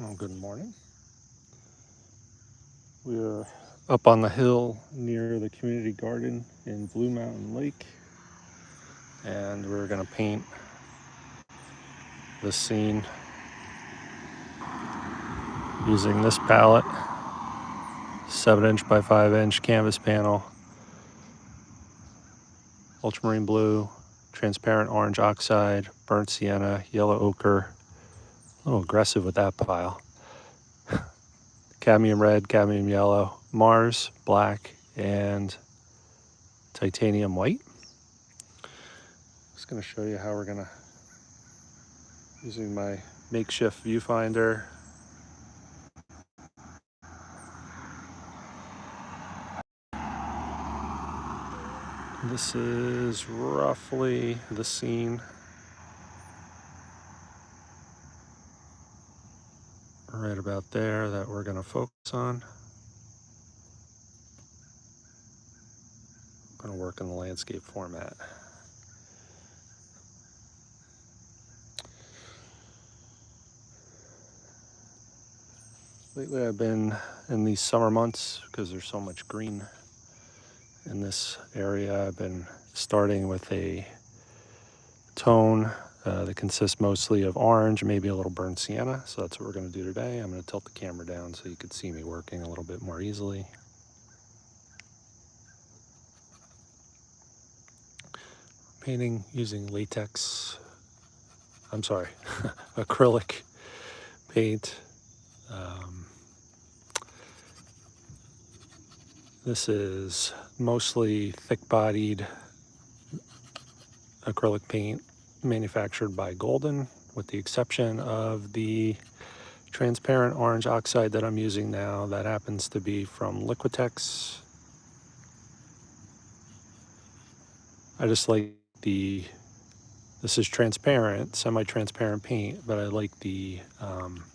Well, good morning. We're up on the hill near the community garden in Blue Mountain Lake, and we're going to paint this scene using this palette, 7" by 5" canvas panel, ultramarine blue, transparent orange oxide, burnt sienna, yellow ochre, a little aggressive with that pile, cadmium red, cadmium yellow, Mars black, and titanium white. Just going to show you how we're going to, using my makeshift viewfinder, this is roughly the scene right about there that we're going to focus on. I'm going to work in the landscape format. Lately I've been in these summer months, because there's so much green in this area, I've been starting with a tone that consists mostly of orange, maybe a little burnt sienna. So that's what we're going to do today. I'm going to tilt the camera down so you can see me working a little bit more easily. Painting using acrylic paint. This is mostly thick-bodied acrylic paint manufactured by Golden, with the exception of the transparent orange oxide that I'm using now. That happens to be from Liquitex. I just like this is transparent, semi-transparent paint, but I like the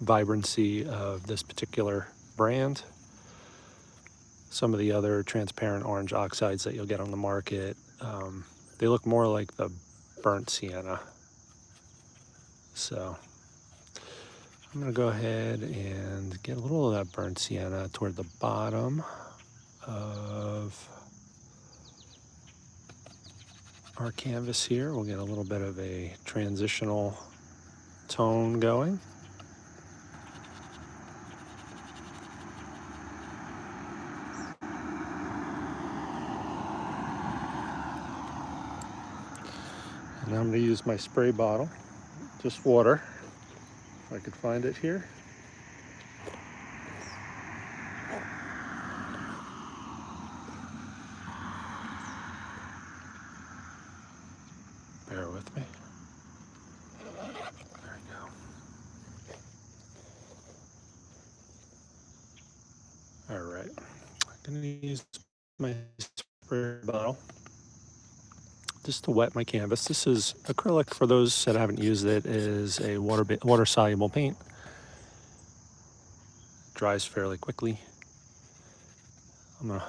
vibrancy of this particular brand. Some of the other transparent orange oxides that you'll get on the market, they look more like the burnt sienna. So I'm going to go ahead and get a little of that burnt sienna toward the bottom of our canvas here. We'll get a little bit of a transitional tone going. And now I'm going to use my spray bottle, just water, if I could find it here. Bear with me. There we go. All right, I'm going to use my spray bottle just to wet my canvas. This is acrylic. For those that haven't used it, is a water-soluble paint. Dries fairly quickly. I'm going to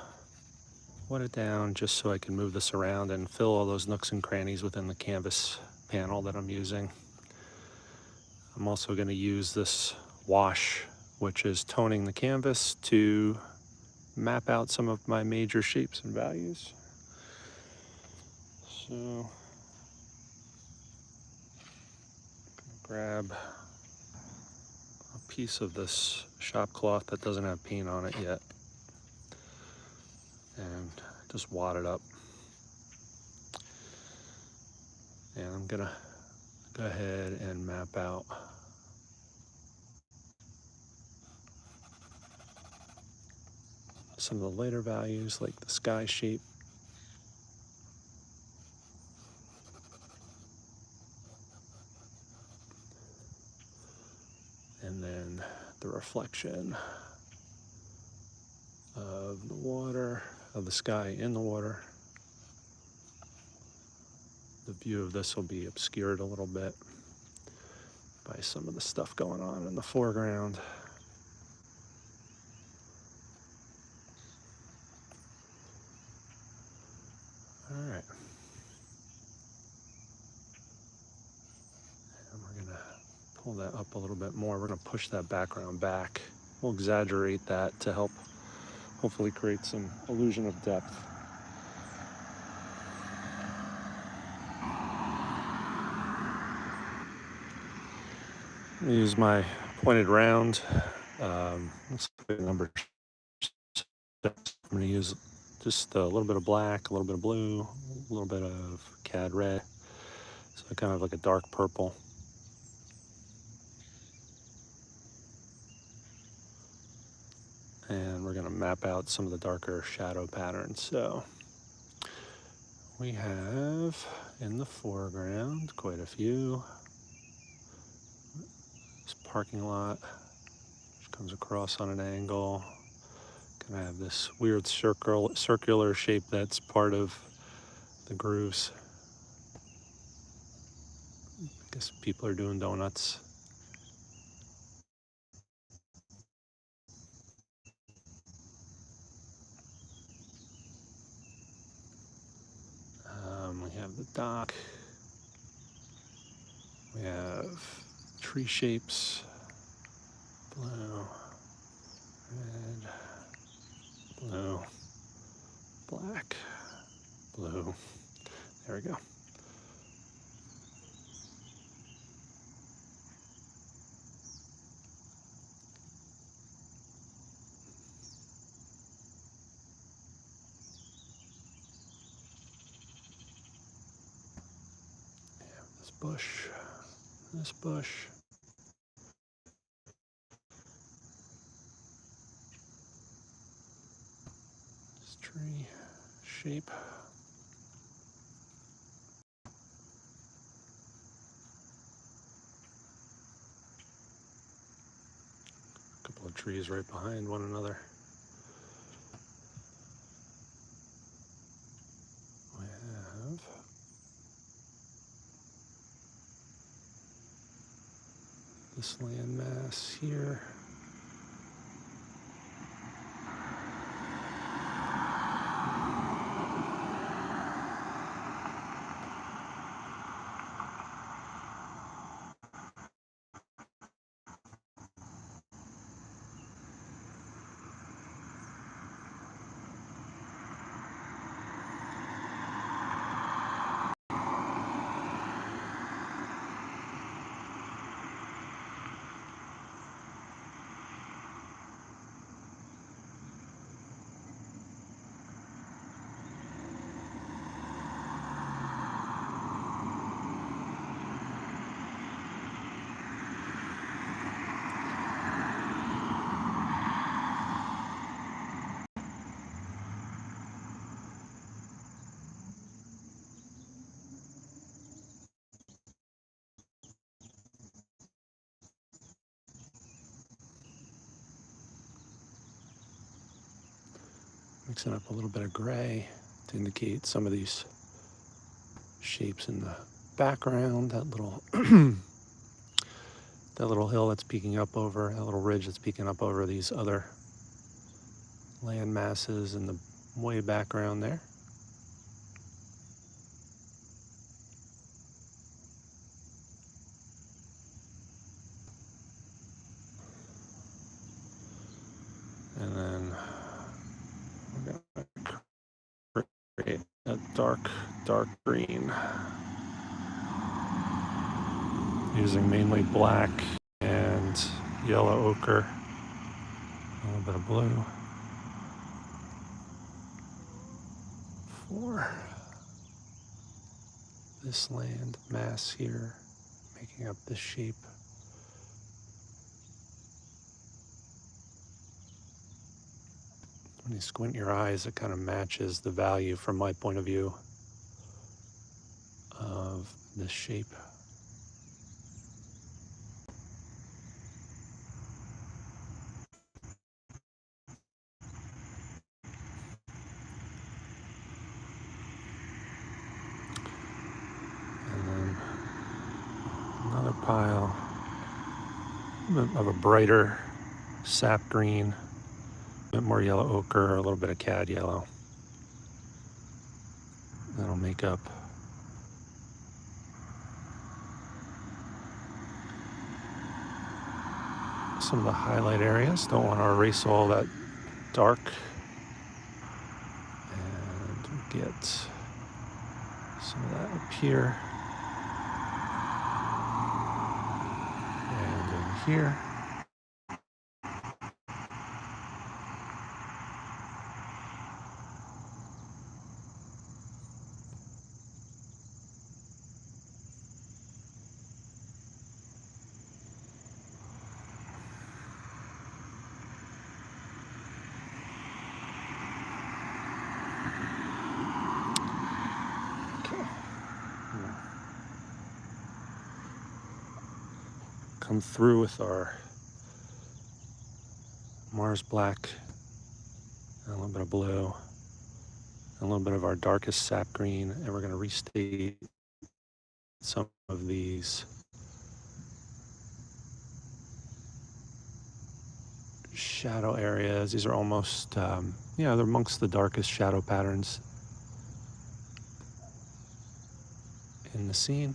wet it down just so I can move this around and fill all those nooks and crannies within the canvas panel that I'm using. I'm also going to use this wash, which is toning the canvas, to map out some of my major shapes and values. So grab a piece of this shop cloth that doesn't have paint on it yet and just wad it up. And I'm gonna go ahead and map out some of the later values, like the sky shape. And then the reflection of the water, of the sky in the water. The view of this will be obscured a little bit by some of the stuff going on in the foreground. All right. And we're gonna pull that up a little bit more. We're going to push that background back. We'll exaggerate that to help hopefully create some illusion of depth. Use my pointed round. Let's pick number 6. I'm going to use just a little bit of black, a little bit of blue, a little bit of cad red, so kind of like a dark purple. And we're going to map out some of the darker shadow patterns. So we have in the foreground quite a few. This parking lot, which comes across on an angle. Gonna have this weird circular shape that's part of the grooves. I guess people are doing donuts. We have the dock. We have tree shapes. Blue, red, blue, black, blue. There we go. This bush, this bush. This tree shape. A couple of trees right behind one another. We have this landmass here. Mixing up a little bit of gray to indicate some of these shapes in the background. That little that little hill that's peeking up over, that little ridge that's peeking up over these other land masses in the way background there. And then we're going to create a dark green using mainly black and yellow ochre, a little bit of blue for this land mass here, making up this shape. When you squint your eyes, it kind of matches the value from my point of view of this shape. And then another pile of a brighter sap green, a bit more yellow ochre, a little bit of cad yellow. That'll make up some of the highlight areas. Don't want to erase all that dark. And get some of that up here. And in here. Come through with our Mars black and a little bit of blue and a little bit of our darkest sap green, and we're going to restate some of these shadow areas. These are almost, they're amongst the darkest shadow patterns in the scene.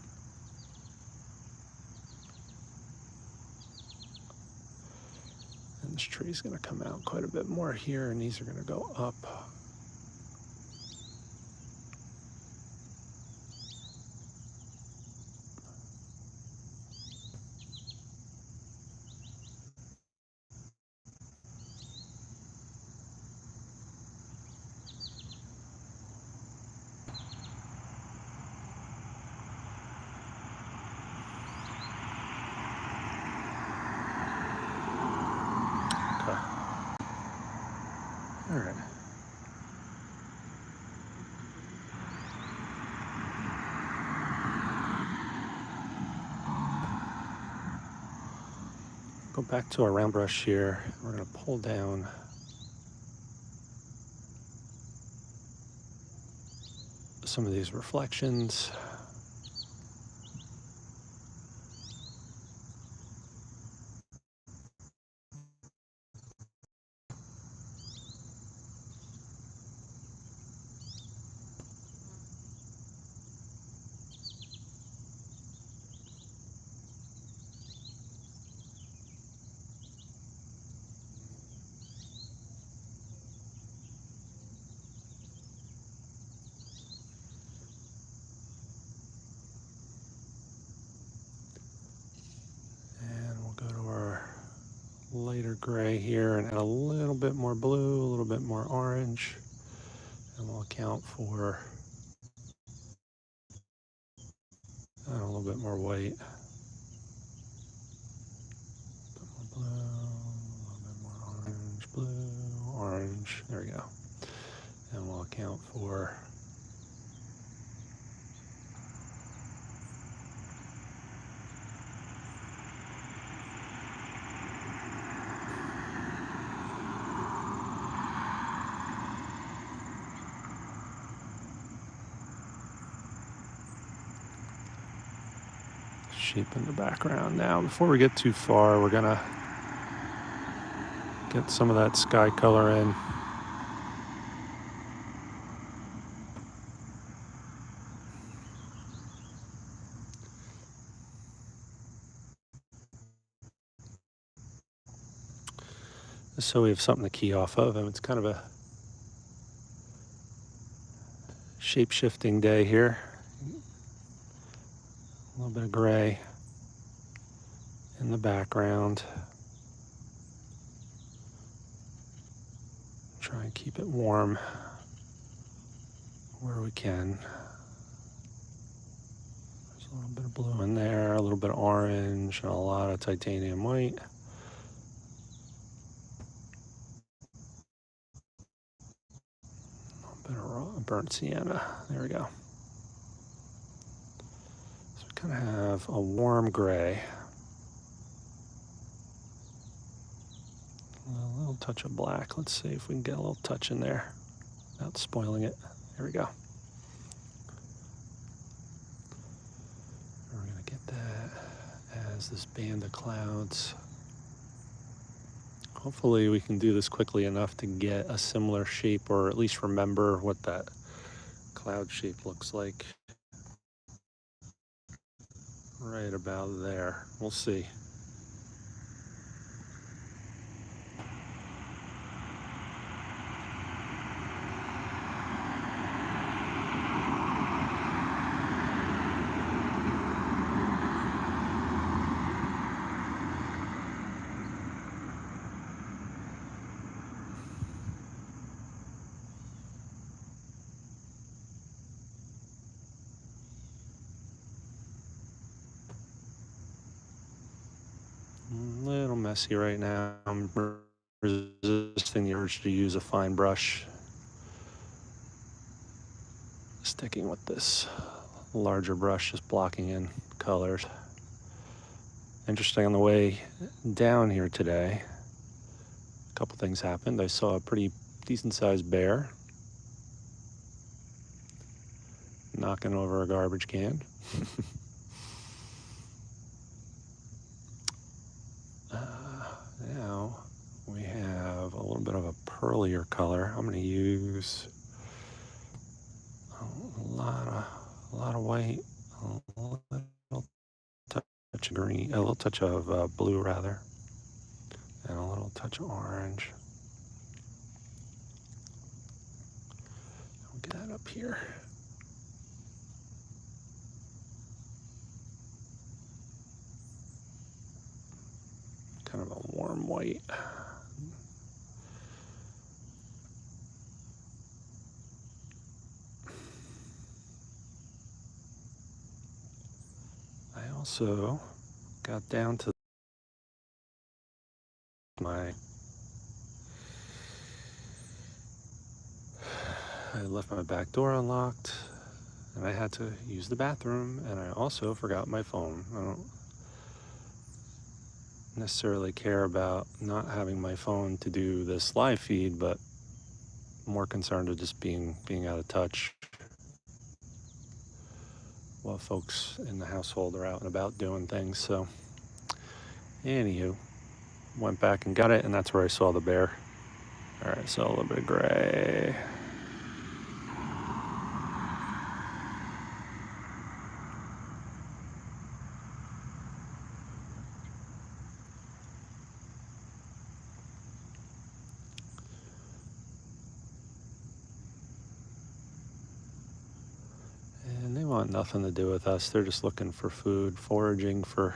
And this tree is going to come out quite a bit more here, and these are going to go up. All right. Go back to our round brush here. We're going to pull down some of these reflections. Lighter gray here and add a little bit more blue, a little bit more orange, and we'll account for a little bit more white. A little bit more orange, blue, orange, there we go. And we'll account for shape in the background. Now, before we get too far, we're gonna get some of that sky color in. So we have something to key off of, and it's kind of a shape-shifting day here. A little bit of gray in the background. Try and keep it warm where we can. There's a little bit of blue in there, a little bit of orange, and a lot of titanium white. A bit of raw burnt sienna. There we go. So we kind of have a warm gray. A little touch of black. Let's see if we can get a little touch in there without spoiling it. There we go. And we're going to get that as this band of clouds. Hopefully we can do this quickly enough to get a similar shape, or at least remember what that cloud shape looks like. Right about there. We'll see. messy right now. I'm resisting the urge to use a fine brush. Sticking with this larger brush, just blocking in colors. Interesting, on the way down here today, a couple things happened. I saw a pretty decent sized bear knocking over a garbage can. Now we have a little bit of a pearlier color. I'm going to use a lot of white, a little touch of green, a little touch of blue rather, and a little touch of orange. I'll get that up here. Kind of a warm white. I also got down to I left my back door unlocked and I had to use the bathroom, and I also forgot my phone. I don't necessarily care about not having my phone to do this live feed, but more concerned with just being out of touch while folks in the household are out and about doing things. So anywho, went back and got it, and that's where I saw the bear. All right, so a little bit of gray. And they want nothing to do with us. They're just looking for food, foraging for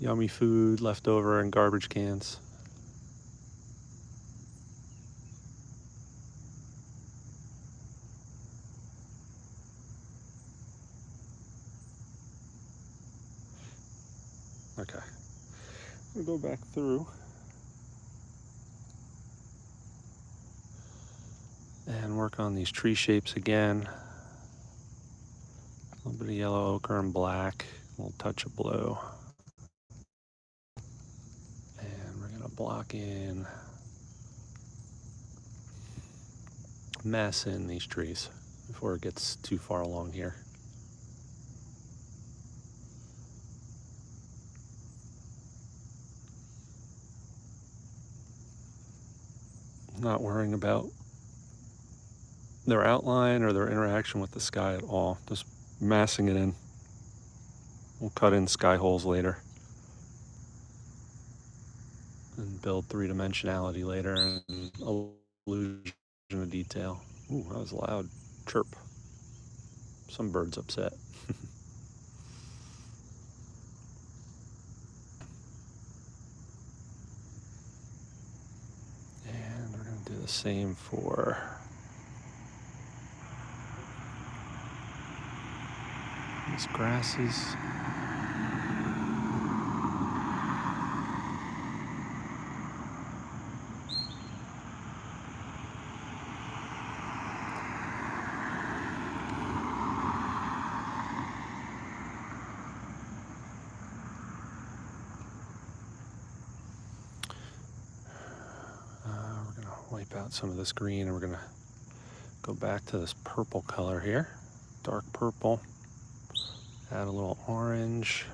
yummy food left over in garbage cans. Okay, I'm gonna go back through and work on these tree shapes again. A little bit of yellow ochre and black, a little touch of blue. And we're gonna block in, mass in these trees before it gets too far along here. Not worrying about their outline or their interaction with the sky at all. Just massing it in. We'll cut in sky holes later and build three-dimensionality later and illusion of detail. Ooh, that was a loud chirp. Some bird's upset. And we're going to do the same for these grasses. We're going to wipe out some of this green, and we're going to go back to this purple color here. Dark purple. Add a little orange,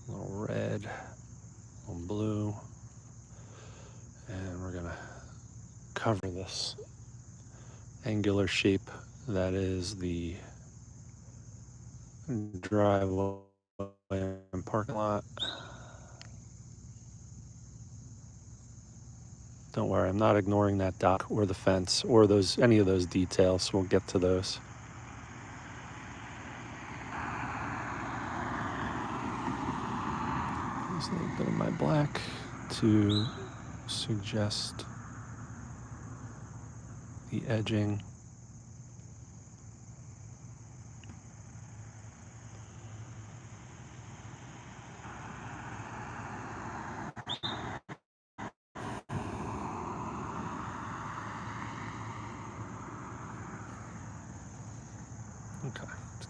a little red, a little blue. And we're going to cover this angular shape that is the driveway and parking lot. Don't worry, I'm not ignoring that dock or the fence or any of those details. We'll get to those. Use a little bit of my black to suggest the edging.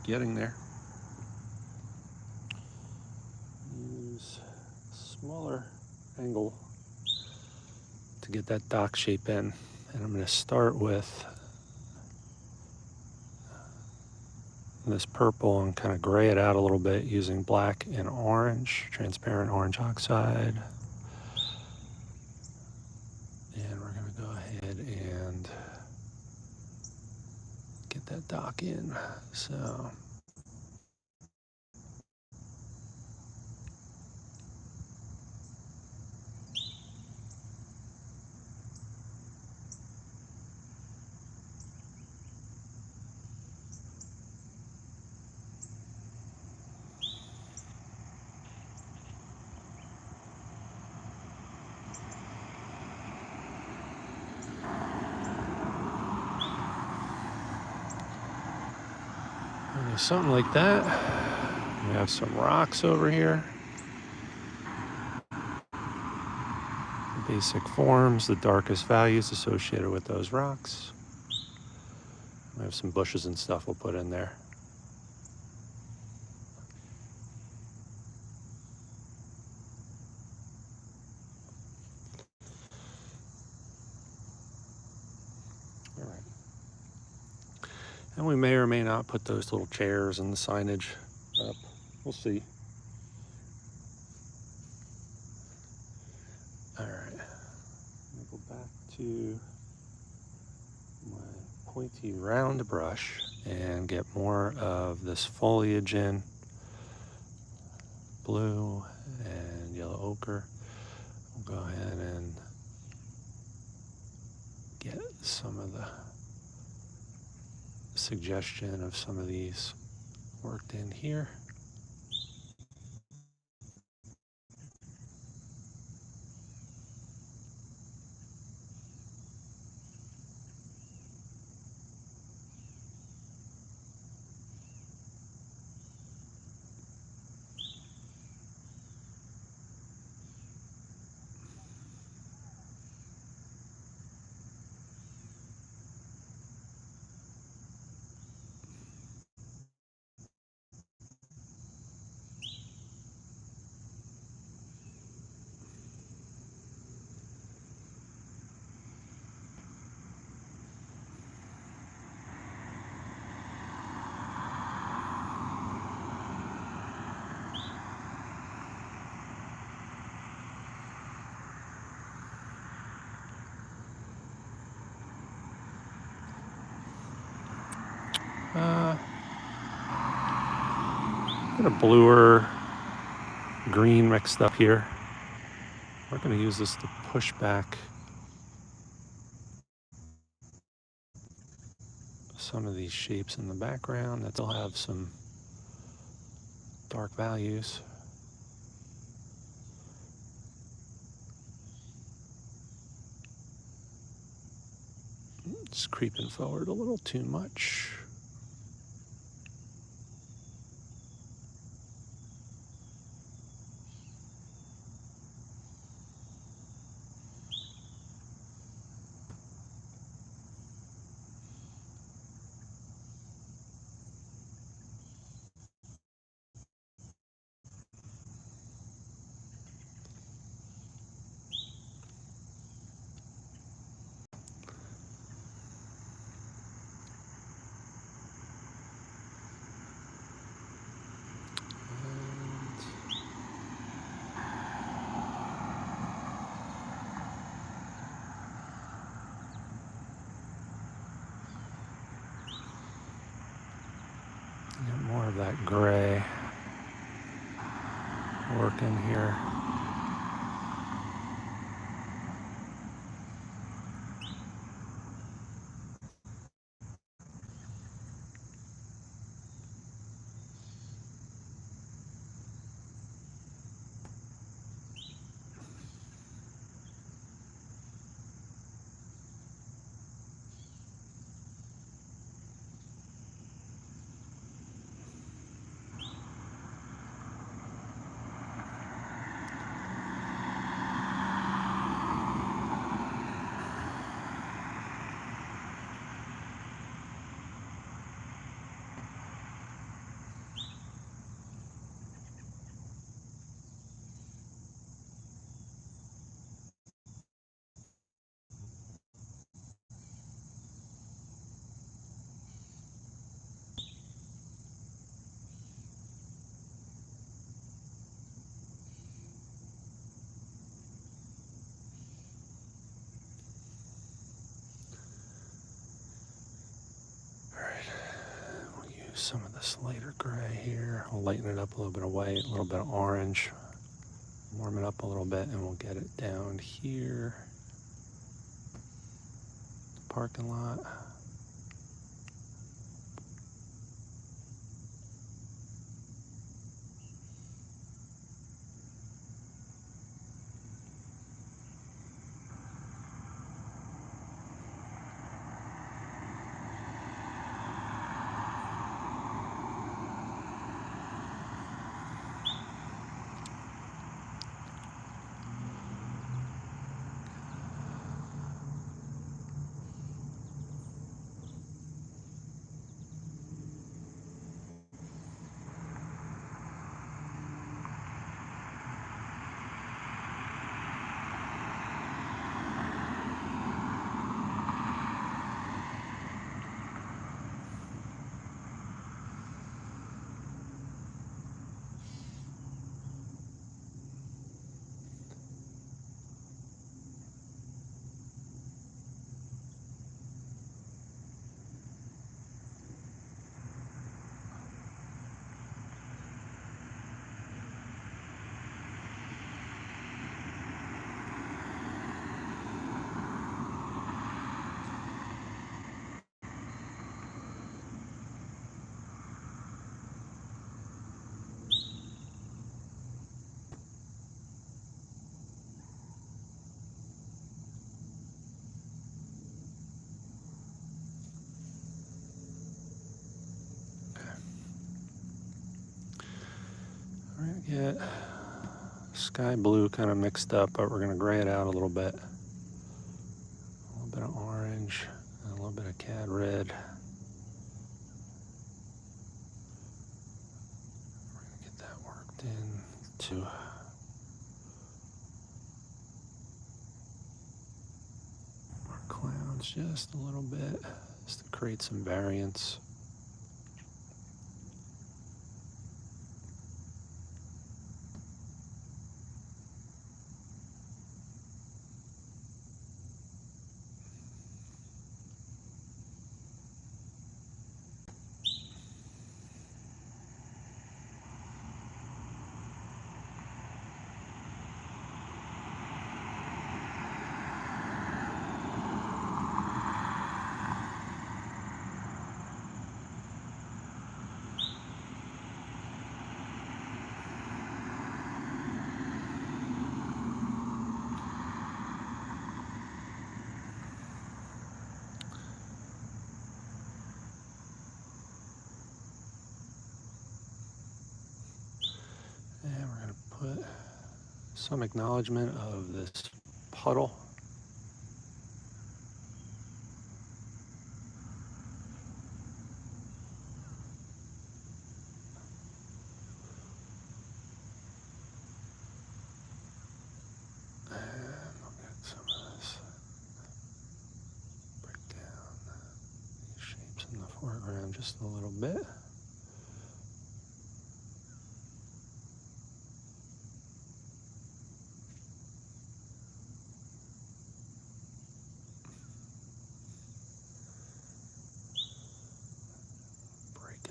getting there. Use a smaller angle to get that dock shape in. And I'm going to start with this purple and kind of gray it out a little bit using black and orange, transparent orange oxide. And we're going to go ahead and get that dock in. So something like that. We have some rocks over here. Basic forms, the darkest values associated with those rocks. We have some bushes and stuff we'll put in there. All right. And we may or may not put those little chairs and the signage up. We'll see. All right. I'm gonna go back to my pointy round brush and get more of this foliage in. Blue and yellow ochre. We'll go ahead and get some of the suggestion of some of these worked in here. Got a bluer green mixed up here. We're going to use this to push back some of these shapes in the background that still have some dark values. It's creeping forward a little too much. Get more of that gray work in here. some of this lighter gray here. I'll lighten it up a little bit of white, a little bit of orange. Warm it up a little bit, and we'll get it down here. Parking lot. We're gonna get sky blue kind of mixed up, but we're gonna gray it out a little bit. A little bit of orange, and a little bit of cad red. We're gonna get that worked in to our clouds just a little bit, just to create some variance. And we're going to put some acknowledgement of this puddle. And I'll get some of this, break down these shapes in the foreground just a little bit.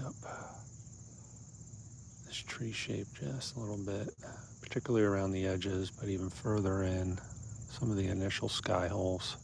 Up this tree shape just a little bit, particularly around the edges, but even further in some of the initial sky holes.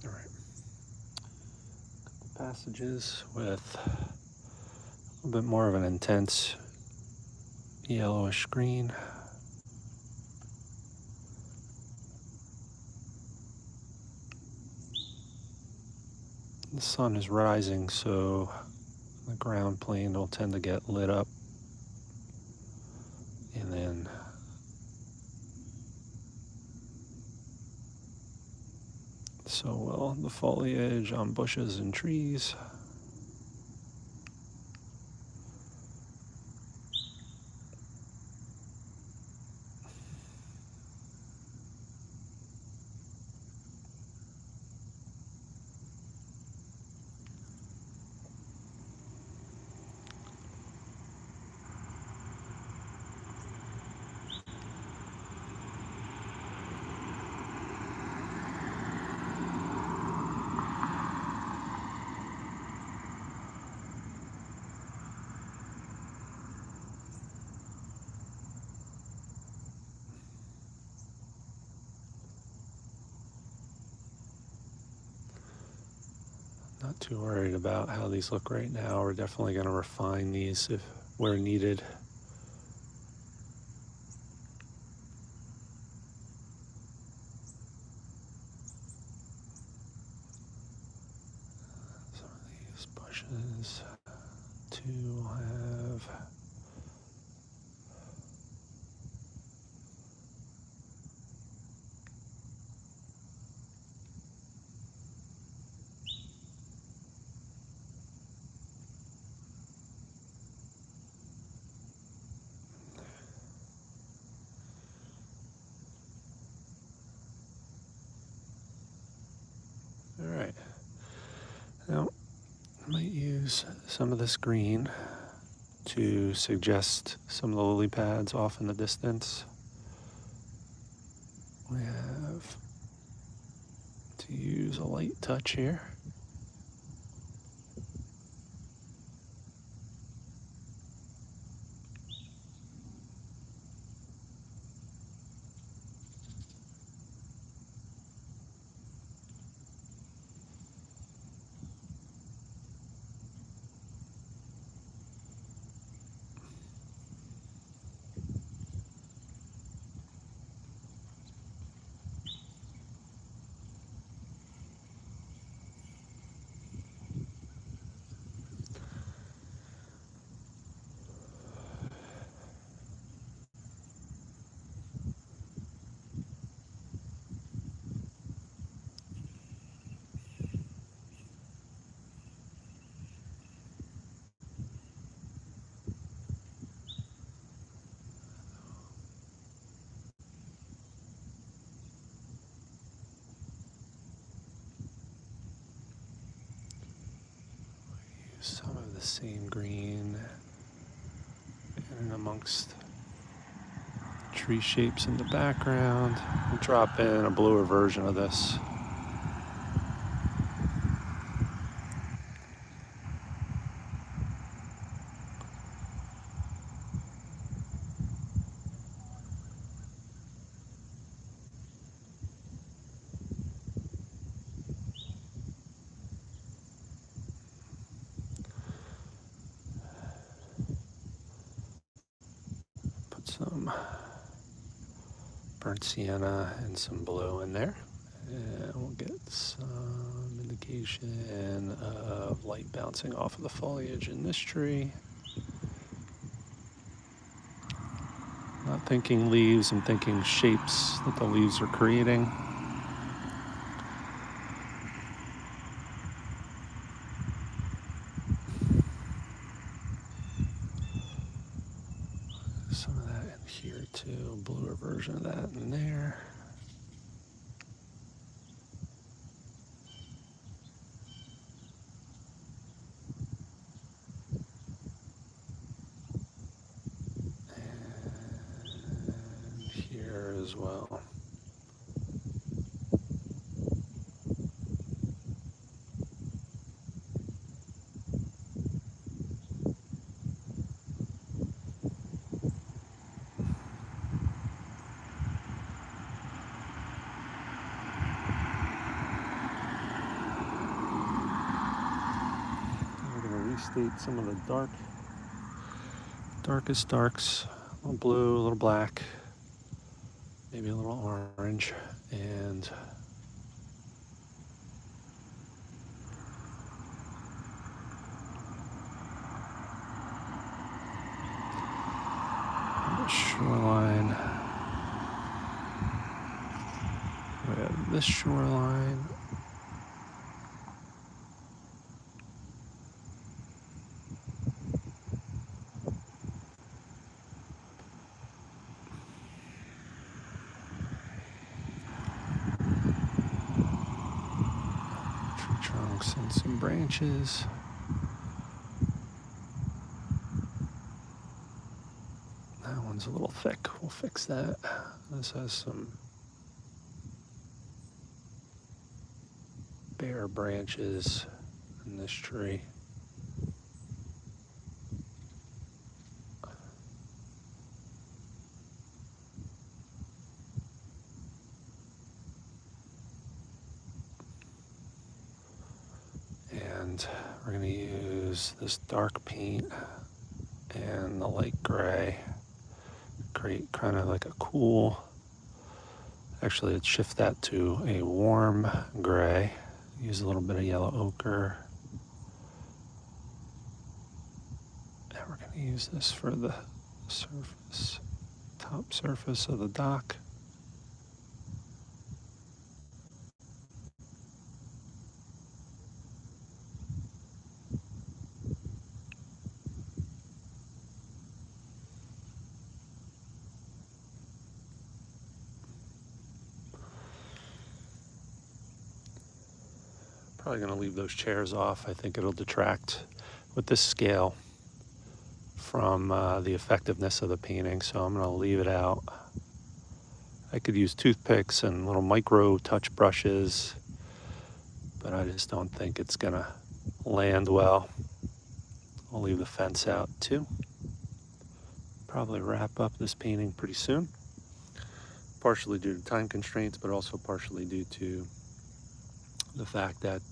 All right, couple passages with a little bit more of an intense yellowish green. The sun is rising, so the ground plane will tend to get lit up, and then so will the foliage on bushes and trees. Not too worried about how these look right now. We're definitely going to refine these if where needed. Some of these bushes to have all right. Now, I might use some of this green to suggest some of the lily pads off in the distance. We have to use a light touch here. Some of the same green in amongst tree shapes in the background. We'll drop in a bluer version of this. Put some burnt sienna and some blue in there. And we'll get some indication of light bouncing off of the foliage in this tree. Not thinking leaves, I'm thinking shapes that the leaves are creating. Some of that in here too, bluer version of that in there. And here as well. Restate some of the darkest darks, a little blue, a little black, maybe a little orange, and the shoreline. We have this shoreline. Trunks and some branches. That one's a little thick. We'll fix that. This has some bare branches in this tree. And And we're going to use this dark paint and the light gray. Create kind of like a cool, actually let's shift that to a warm gray. Use a little bit of yellow ochre. And we're going to use this for the surface, top surface of the dock. Probably going to leave those chairs off. I think it'll detract with this scale from the effectiveness of the painting, so I'm going to leave it out. I could use toothpicks and little micro touch brushes, but I just don't think it's going to land well. I'll leave the fence out too. Probably wrap up this painting pretty soon, partially due to time constraints, but also partially due to the fact that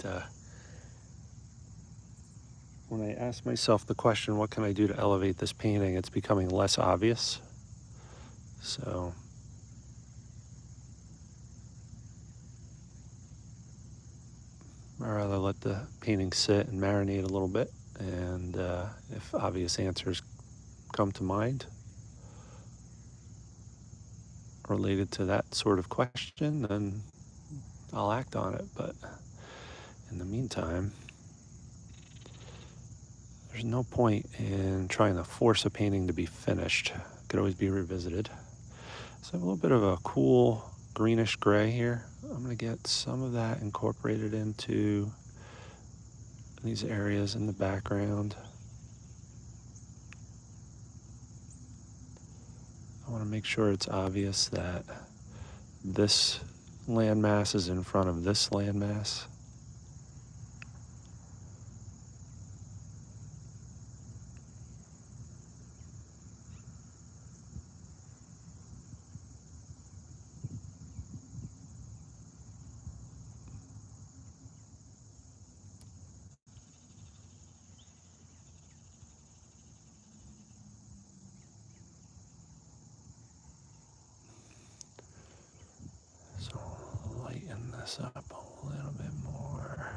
when I ask myself the question, what can I do to elevate this painting, it's becoming less obvious. So I'd rather let the painting sit and marinate a little bit, and if obvious answers come to mind related to that sort of question, then I'll act on it. But in the meantime, there's no point in trying to force a painting to be finished. It could always be revisited. So I have a little bit of a cool greenish gray here. I'm going to get some of that incorporated into these areas in the background. I want to make sure it's obvious that this landmass is in front of this landmass. So lighten this up a little bit more.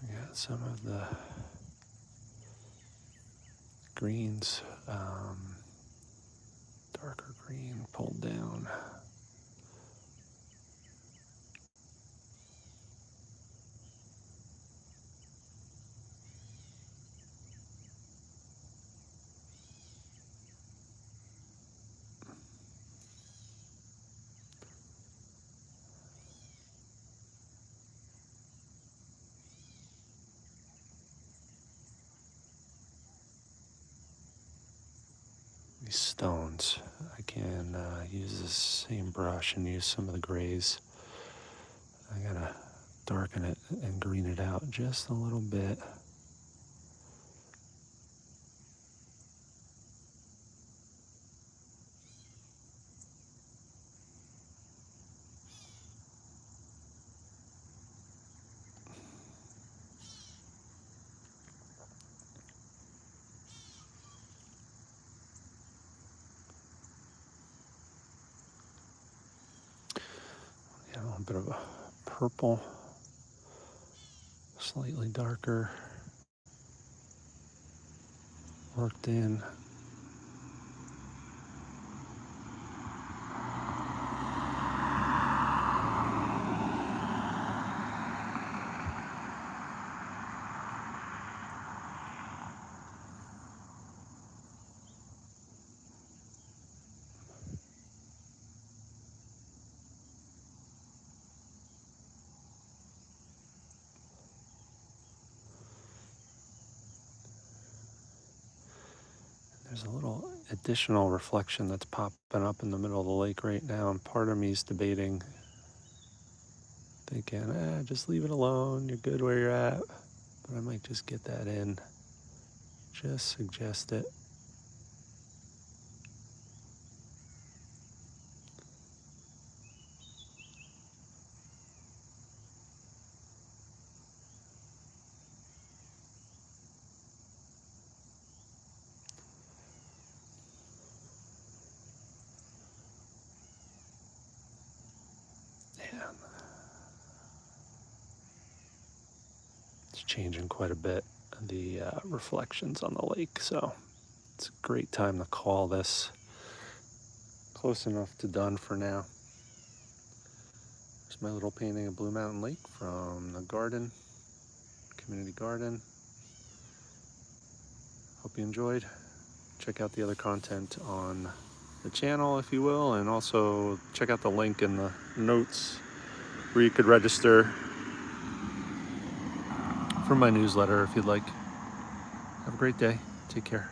We got some of the greens, darker green pulled down. These stones, I can use this same brush and use some of the grays. I gotta darken it and green it out just a little bit. Yeah, a little bit of a purple, slightly darker, worked in. There's a little additional reflection that's popping up in the middle of the lake right now, and part of me is debating, thinking, just leave it alone, you're good where you're at. But I might just get that in, just suggest it. Yeah, it's changing quite a bit, the reflections on the lake, so it's a great time to call this close enough to done for now. There's my little painting of Blue Mountain Lake from the garden, community garden. Hope you enjoyed. Check out the other content on the channel if you will, and also check out the link in the notes where you could register for my newsletter if you'd like. Have a great day. Take care.